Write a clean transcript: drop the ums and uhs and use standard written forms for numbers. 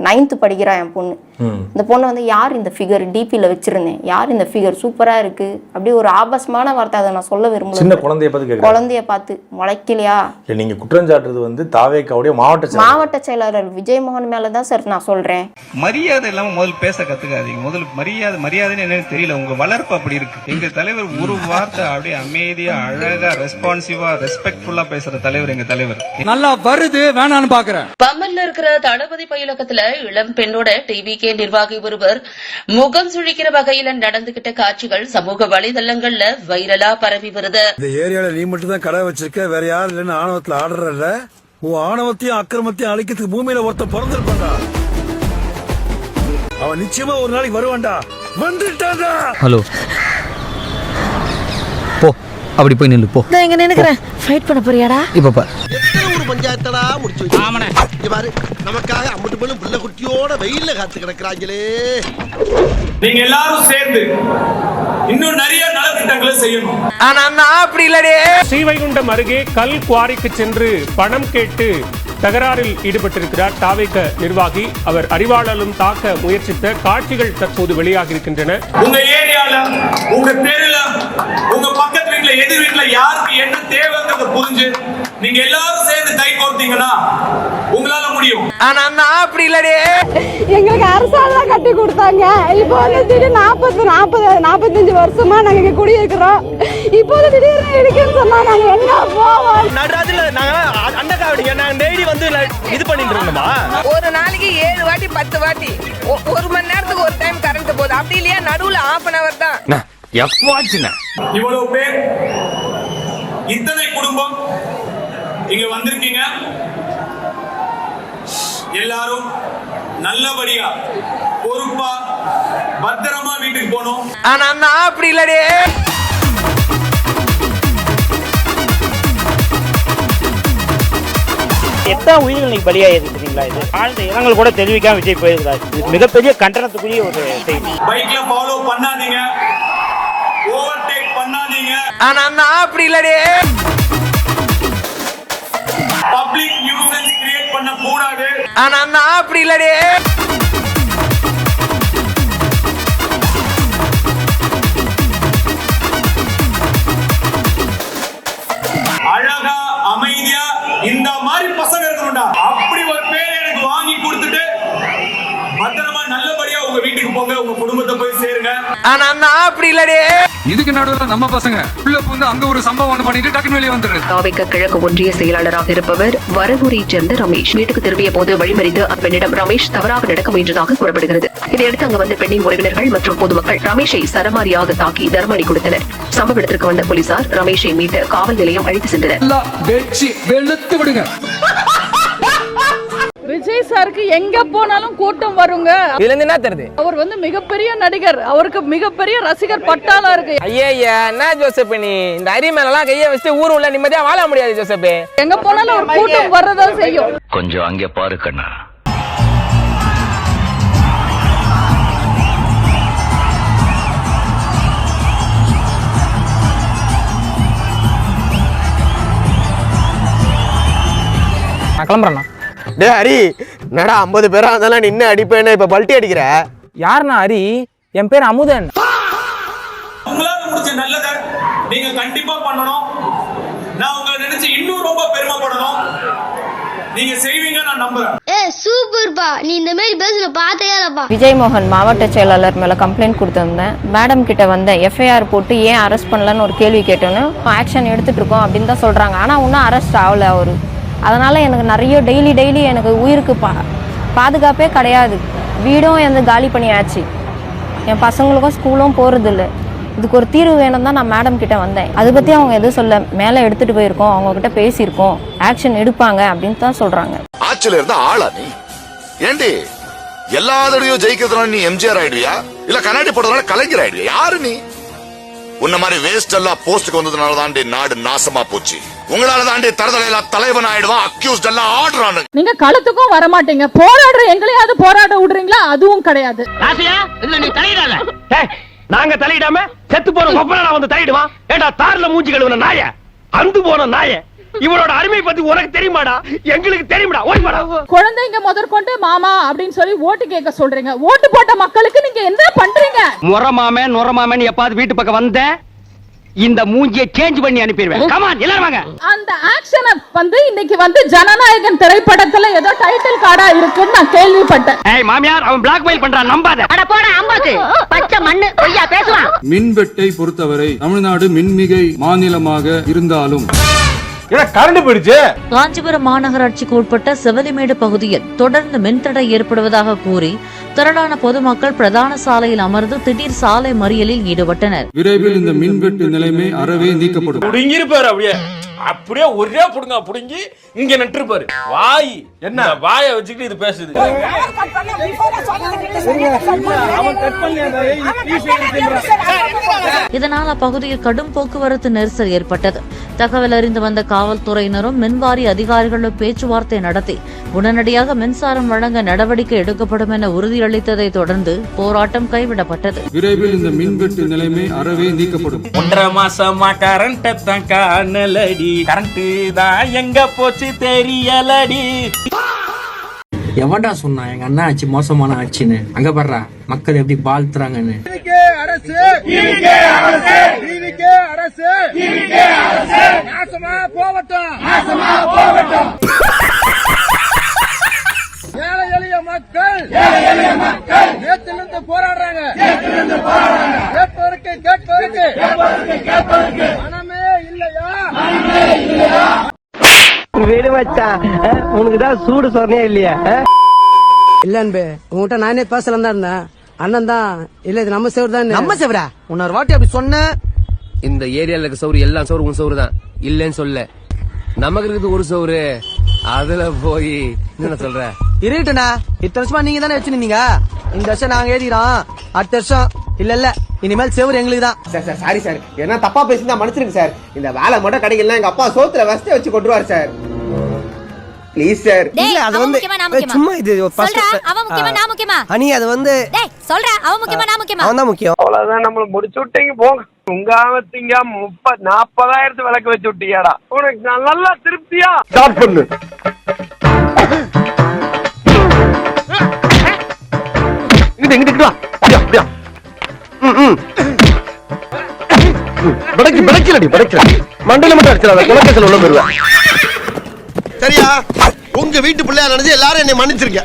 9th படிக்கிறா என் பொண்ணு. இந்த பொண்ணு வந்து யார் இந்த ஃபிகர் டிபியில் வச்சிருந்தேன், யார் இந்த ஃபிகர் சூப்பராக இருக்கு அப்படி ஒரு ஆபாசமான வார்த்தை. அதை நான் சொல்ல விரும்பல. சின்ன குழந்தைய பார்த்து முளைக்கலையா? நீங்க குற்றம் சாட்டுறது வந்து தாவேக்காவுடைய மாவட்ட செயலாளர் விஜயமோகன் மேல தான் சார் நான் சொல்றேன். மரியாதை இல்லாம முதல்ல பேச கத்துக்காதீங்க. முதல்ல மரியாதைன்னு என்னன்னு தெரியல, உங்க வளர்ப்பு அப்படி இருக்கு. எங்க தலைவர் ஒரு வார்த்தை அப்படியே அமைதியா அழகா ரெஸ்பான்சிவா ரெஸ்பெக்ட்ஃபுல்லா பேசுற தலைவர் எங்க தலைவர். நல்லா வருது வேணான்னு பாக்குறேன். பம்மல்ல இருக்கிற தளபதி பயிலகத்துல இளம் பெண்ணோட டிவிகே நிர்வாகி ஒருவர் முகம் சுழிக்கிற வகையில நடந்துகிட்ட காட்சிகள் சமூக வலைதளங்கள்ல வைரலா பரவி வருது. இந்த ஏரியால நீ மட்டும் தான் கடை வச்சிருக்க, வேற யாரும் இல்லைன்னு ஆணவத்துல ஆடுறல. உன் ஆணவத்தையும் அக்கிரமத்தையும் அழிக்கிறதுக்கு பூமியில ஒருத்தன் பிறந்திருப்பான்டா. அவன் நிச்சயமா ஒரு நாளைக்கு வருவான்டா. வந்துட்டான்டா. ஹலோ போ, அப்படி போய் நில்லு போ. நான் இங்க நினைக்கிறேன். ஃபைட் பண்ண போறியாடா? இப்ப பாரு. ஒரு பஞ்சாயத்தடா முடிச்சு வச்சு. ஆமாண்ணே. இங்க பாரு, நமக்காக அம்பட்டு போலும் புள்ள குட்டியோட வெயில்ல காத்து கிடக்குறாங்களே. நீங்க எல்லாரும் சேர்ந்து இன்னும் நிறைய நலத்திட்டங்களை செய்யணும். ஆனா நான் அப்படி இல்லடே. ஸ்ரீவைகுண்டம் அருகே கல் குவாரிக்கு சென்று பணம் கேட்டு தகராறில் ஈடுபட்டிருக்கிறார் தாவேக நிர்வாகி. அவர் அறிவாளாலும் தாக்க முயற்சித்த காட்சிகள் தற்போது வெளியாகி இருக்கின்றன. உங்க ஏரியால, உங்க தெருல, உங்க பக்கத்து வீட்டுல, எதிர் வீட்டுல யாருக்கு என்ன தேவைங்கிறத புரிஞ்சு நீங்க எல்லாரும் சேர்ந்து கை கோர்த்தீங்கன்னா உங்களால முடியும். ஆனா நான் அப்படி இல்லடே. எங்களுக்கு அரசாங்கம் கட்டி கொடுத்தாங்க. இப்போ வந்து திடீர்னு 45 வருஷமா நாங்க இங்க குடியிருக்கிறோம். இப்போ திடீர்னு இருக்குன்னு சொன்னா நாங்க எங்க போவோம்? நடுராத்திரில நாங்க அண்டக்காவடிங்க நாங்க டெய்லி வந்து இது பண்ணிட்டு இருந்தோமா? ஒரு நாளைக்கு 7 வாட்டி 10 வாட்டி 1 மணி நேரத்துக்கு ஒரு டைம் கரண்ட் போகுது. அப்படி இல்லையா நடுவுல 1/2 hour தான். இவ்வளவு பேர், இத்தனை குடும்பம் இங்க வந்திருக்கீங்க. எல்லாரும் நல்லபடியா பொறுப்பா பத்திரமா வீட்டுக்கு போகணும். ஆனா நான் அப்படி இல்லடே. எத்தனை உயிர்கள் நீங்க பலியாயிருக்கீங்களா? இது ஆழ்ந்த இரங்கல் கூட தெரிவிக்காம விஜய் போயிருக்கிறார். இது மிகப்பெரிய கண்டனத்துக்குரிய ஒரு செய்தி. பைக்ல ஃபாலோ பண்ணாதீங்க, ஓவர்டேக் பண்ணாதீங்க. ஆனா நான் அப்படி இல்லடே. பப்ளிக் நியூசன்ஸ் கிரியேட் பண்ண கூடாது. ஆனா நான் அப்படி இல்லடே. அழகா அமைதியா இந்த மாதிரி பசங்க இருக்கணும்டா. அப்படி ஒரு பேர் எனக்கு வாங்கி கொடுத்துட்டு பத்திரமா நல்லபடியா உங்க வீட்டுக்கு போங்க, உங்க குடும்பத்தை போய் சேருங்க. ஆனா நான் அப்படி இல்லடே. இதுக்கு நடுவுல நம்ம பசங்க உள்ள வந்து அங்க ஒரு சம்பவம் பண்ணிட்டு டக்குனு வெளியே வந்துடுது. தாவேக கிழக்கு ஒன்றிய செயலாளராக இருப்பவர் வரகூரைச் சேர்ந்த ரமேஷ் வீட்டுக்கு திரும்பிய போது வழிமறித்து அப்பெண்ணிடம் ரமேஷ் தவறாக நடக்க முயன்றதாக கூறப்படுகிறது. இதையடுத்து அங்கு வந்த பெண்ணின் உறவினர்கள் மற்றும் பொதுமக்கள் ரமேஷை சரமாரியாக தாக்கி தர்மடி கொடுத்தனர். சம்பவ இடத்திற்கு வந்த போலீசார் ரமேஷை மீட்டு காவல் நிலையம் அழைத்து சென்றனர். விஜய் சாருக்கு எங்க போனாலும் கூட்டம் வருங்க. இதுல என்ன தெரியுது? அவர் வந்து மிகப்பெரிய நடிகர். அவருக்கு மிகப்பெரிய ரசிகர் பட்டாளம் இருக்கு. ஐயா என்ன ஜோசப், நீ இந்த அரி மேலாம் கையை வச்சு ஊர் உள்ள நிம்மதியா வாழ முடியாது ஜோசப். எங்க போனாலும் ஒரு கூட்டம் வரதா செய்யும். கொஞ்சம் அங்கே பாரு கண்ணா. நான் கிளம்புறேண்ணா. டே ஹரி, என்னடா 50 பேரா இருந்தாலும் நின்று அடிப்பேன்னு இப்ப பல்ட்டி அடிக்கிற? யாருண்ணா ஹரி? என் பேர் அமுதன். உங்களால முடிஞ்ச நல்லதை நீங்க கண்டிப்பா பண்ணணும். நான் உங்களை நினைச்சு இன்னும் ரொம்ப பெருமைப்படணும். நீங்க செய்வீங்க நான் நம்புறேன். சூப்பர்பா, நீ இந்த மாதிரி பேசுற பார்த்தேயாலப்பா. விஜயமோகன் மாவட்ட செயலாளர் மேல கம்ப்ளைண்ட் கொடுத்திருந்தேன். மேடம் கிட்ட வந்தேன். எஃப்ஐஆர் போட்டு ஏன் அரெஸ்ட் பண்ணலன்னு ஒரு கேள்வி கேட்டோன்னு ஆக்ஷன் எடுத்துட்டு இருக்கோம் அப்படின்னு தான் சொல்றாங்க. ஆனா இன்னும் அரெஸ்ட் ஆகல அவரு. அதனால எனக்கு நிறைய டெய்லி எனக்கு உயிருக்கு பாதுகாப்பே கிடையாது. வீடும் வந்து காலி பண்ணியாச்சு. என் பசங்களுக்கும் ஸ்கூலும் போறது இல்லை. இதுக்கு ஒரு தீர்வு வேணும் தான் நான் மேடம் கிட்ட வந்தேன். அதை பத்தி அவங்க எதுவும் சொல்ல, மேலே எடுத்துட்டு போயிருக்கோம், அவங்க கிட்ட பேசியிருக்கோம், ஆக்ஷன் எடுப்பாங்க அப்படின்னு தான் சொல்றாங்க. ஆட்சியில இருந்தா ஆளா நீ? ஏண்டி எல்லா தடவையும் ஜெயிக்கிறதுனால நீ எம்ஜிஆர் ஆயிடுவியா, இல்ல கண்ணாடி போடுறதுனால கலைஞர் ஆயிடுவியா? யாரு நீ? உன்ன மாதிரி வேஸ்ட் எல்லாம் போஸ்டுக்கு வந்ததுனால தாண்டி நாடு நாசமா போச்சு. உங்களால தாண்டி தரதலையெல்லாம் தலைவன் ஆயிடுவான், அக்யூஸ்ட் எல்லாம் ஆடுறானு. நீங்க களத்துக்கும் வர மாட்டீங்க. போராடுற எங்களையாவது போராட விடுறீங்களா? அதுவும் கிடையாது. நீ தலையிடாத. நாங்க தலையிடாம செத்து போன கொப்பனா வந்து தலையிடுவான். ஏண்டா தார்ல மூஞ்சி கழுவுன நாய, அந்து போன நாய, இவளோட அருமை பத்தி உனக்கு தெரியுமாடா? எங்களுக்கு தெரியுமாடா? ஓடிமாடா. குழந்தைங்க முதற்கொண்டு மாமா அப்படின்னு சொல்லி ஓட்டு கேட்க சொல்றீங்க. ஓட்டு போட்ட மக்களுக்கு நீங்க என்ன பண்றீங்க? நொரமாமன் எப்பாவது வீட்டு பக்கம் வந்த இந்த மூஞ்சியை சேஞ்ச் பண்ணி அனுப்பிடுவேன். கமான் எல்லாரும் வாங்க. அந்த ஆக்ஷனை இன்னைக்கு ஜனநாயகன் திரைப்படத்துல ஏதோ டைட்டில் கார்டா இருக்குன்னு நான் கேள்விப்பட்டேன். ஏய் மாமியார், அவன் பிளாக்மெயில் பண்றான், நம்பாத. அட போடா அம்பாக்கு பச்சை மண்ணு பொய்யா பேசுவான். மின்வெட்டை பொறுத்தவரை தமிழ்நாடு மின்மிகை மாநிலமாக இருந்தாலும் கரண்ட் போயிடுச்சு. காஞ்சிபுரம் மாநகராட்சிக்கு உட்பட்ட செவலிமேடு பகுதியில் தொடர்ந்து மின்தடை ஏற்படுவதாக கூறி திரளான பொதுமக்கள் பிரதான சாலையில் அமர்ந்து திடீர் சாலை மறியலில் ஈடுபட்டனர். விரைவில் இந்த மின்வெட்டு நிலைமை அறவே நீக்கப்படும். புடுங்கிருப்பாரு அப்படியே அப்படியே ஒரே புடுங்க புடுங்கி இங்க நட்டுருப்பாரு. வாய் என்ன வாயை வச்சுக்கிட்டு இது பேசுது. இதனால் அப்பகுதியில் கடும் போக்குவரத்து நெரிசல் ஏற்பட்டது. தகவல் அறிந்து வந்த காவல்துறையினரும் மின்வாரி அதிகாரிகளும் பேச்சுவார்த்தை நடத்தி உடனடியாக மின்சாரம் வழங்க நடவடிக்கை எடுக்கப்படும் என உறுதியளித்ததை தொடர்ந்து போராட்டம் கைவிடப்பட்டது. விரைவில் இந்த மின்வெட்டு நிலைமை அறவே நீக்கப்படும். 1.5 மாசமா கரண்ட் தான் காணலடி, கரண்ட் தான் எங்க போச்சு தெரியலடி. எவன்டா சொன்னா எங்க அண்ணா ஆச்சு மோசமான ஆச்சுன்னு? அங்க பாடுறா மக்கள் எப்படி வாழ்த்துறாங்கன்னு. ஏழை எளிய மக்கள் நேற்றிலிருந்து போராடுறாங்க. கேட்பதற்கு மனமே இல்லையா? வேறு மச்சான், உனக்குதான் சூடு சொன்னே இல்லையா? இல்ல அன்பே, உங்ககிட்ட நானே பேசலாம் தான் இருந்தேன். அண்ணன் தான் இல்ல இது நம்ம சேவர் தான். நம்ம சேவரா? உன்னொரு வாட்டி அப்படி சொன்ன. இந்த ஏரியால இருக்க சவுறு எல்லா சவுறு உன் சவுறு தான் இல்லன்னு சொல்ல. நமக்கு இருக்குது ஒரு சவுறு, அதுல போய் என்ன சொல்ற? இருக்கட்டும்டா, இத்தனை வருஷமா நீங்க தானே வச்சுருந்தீங்க. இந்த வருஷம் நாங்க எழுதிக்கிறோம், அடுத்த வருஷம் இல்ல இனிமேல் செவரு எங்களுக்கு தான். சார் சாரி சார், என்ன தப்பா பேசினா மன்னிச்சிருங்க சார். இந்த வேலை மட்டும் கிடைக்கல எங்க அப்பா சோத்துல வசதி வச்சு கொண்டுருவாரு சார். Please sir. அது சும்மா இது அனி அது அவன் தான் முக்கியம். அவ்வளவுதான், நம்மள முடிச்சு விட்டீங்க போங்க. உங்காம திங்க 40,000 விளக்கு வச்சு விட்டீங்கடா. உனக்கு நல்லா திருப்தியா? ஸ்டார்ட் பண்ணு. இங்கிட்டு வா. அப்படியா மண்டல மட்டும் அடிச்சிடாத, குலக்கேசல் உள்ள போயிருவேன். சரியா? உங்க வீட்டு பிள்ளையா நினைச்சு எல்லாரும் என்னை மன்னிச்சிருக்க.